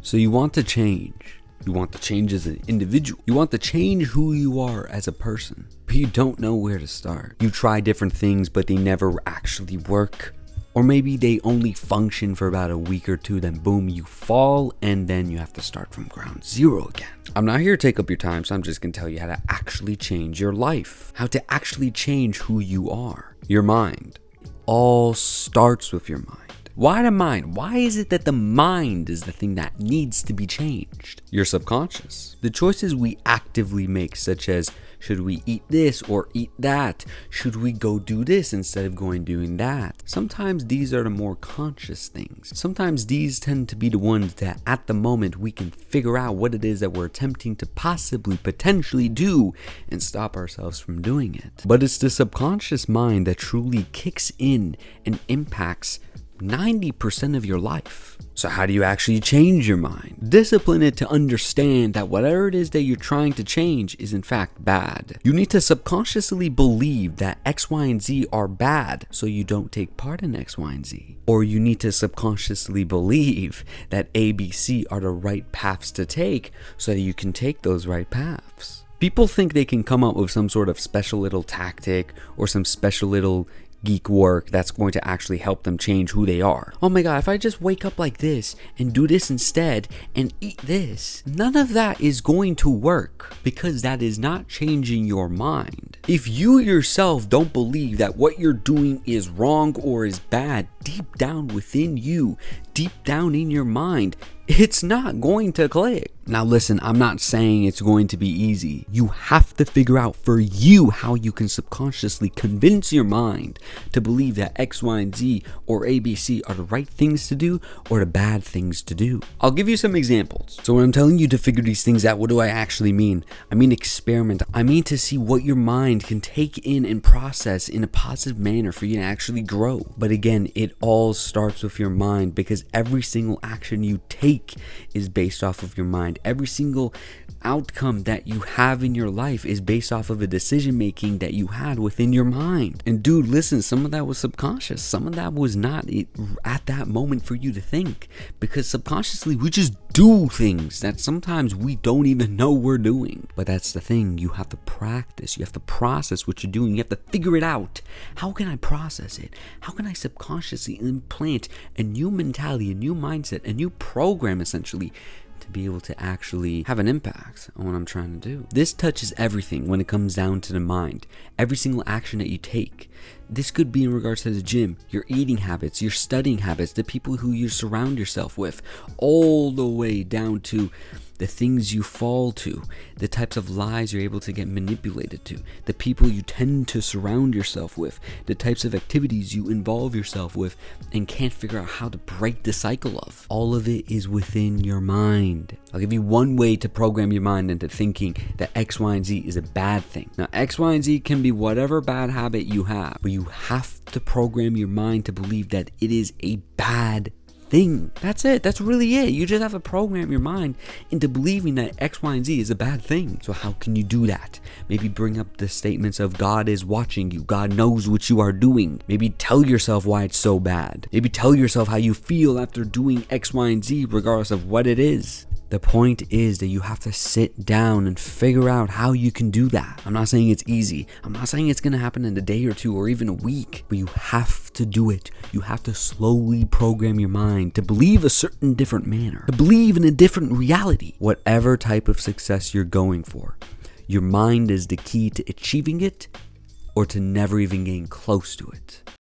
So you want to change. You want to change as an individual. You want to change who you are as a person, but you don't know where to start. You try different things, but they never actually work. Or maybe they only function for about a week or two, then boom, you fall, and then you have to start from ground zero again. I'm not here to take up your time, so I'm just gonna tell you how to actually change your life. How to actually change who you are. Your mind. It all starts with your mind. Why the mind? Why is it that the mind is the thing that needs to be changed? Your subconscious. The choices we actively make, such as should we eat this or eat that? Should we go do this instead of going doing that? Sometimes these are the more conscious things. Sometimes these tend to be the ones that at the moment we can figure out what it is that we're attempting to potentially do and stop ourselves from doing it. But it's the subconscious mind that truly kicks in and impacts 90% of your life. So how do you actually change your mind? Discipline it to understand that whatever it is that you're trying to change is in fact bad. You need to subconsciously believe that X, Y, and Z are bad so you don't take part in X, Y, and Z. Or you need to subconsciously believe that A, B, C are the right paths to take so that you can take those right paths. People think they can come up with some sort of special little tactic or some special little geek work that's going to actually help them change who they are. Oh my god, if I just wake up like this and do this instead and eat this, none of that is going to work because that is not changing your mind. If you yourself don't believe that what you're doing is wrong or is bad deep down within you, deep down in your mind, it's not going to click. Now listen, I'm not saying it's going to be easy. You have to figure out for you how you can subconsciously convince your mind to believe that X, Y, and Z or ABC are the right things to do or the bad things to do. I'll give you some examples. So when I'm telling you to figure these things out, what do I actually mean? I mean experiment. I mean to see what your mind can take in and process in a positive manner for you to actually grow. But again, it all starts with your mind because every single action you take is based off of your mind. Every single outcome that you have in your life is based off of a decision making that you had within your mind. And dude, listen, some of that was subconscious. Some of that was not at that moment for you to think, because subconsciously we just do things that sometimes we don't even know we're doing. But that's the thing, you have to practice, you have to process what you're doing, you have to figure it out. How can I process it? How can I subconsciously implant a new mentality, a new mindset, a new program essentially to be able to actually have an impact on what I'm trying to do? This touches everything when it comes down to the mind. Every single action that you take. This could be in regards to the gym, your eating habits, your studying habits, the people who you surround yourself with, all the way down to the things you fall to, the types of lies you're able to get manipulated to, the people you tend to surround yourself with, the types of activities you involve yourself with and can't figure out how to break the cycle of. All of it is within your mind. I'll give you one way to program your mind into thinking that X, Y, and Z is a bad thing. Now, X, Y, and Z can be whatever bad habit you have, but you have to program your mind to believe that it is a bad thing. That's it. That's really it. You just have to program your mind into believing that X, Y, and Z is a bad thing. So how can you do that? Maybe bring up the statements of God is watching you. God knows what you are doing. Maybe tell yourself why it's so bad. Maybe tell yourself how you feel after doing X, Y, and Z regardless of what it is. The point is that you have to sit down and figure out how you can do that. I'm not saying it's easy. I'm not saying it's going to happen in a day or two or even a week, but you have to do it. You have to slowly program your mind to believe a certain different manner, to believe in a different reality. Whatever type of success you're going for, your mind is the key to achieving it or to never even getting close to it.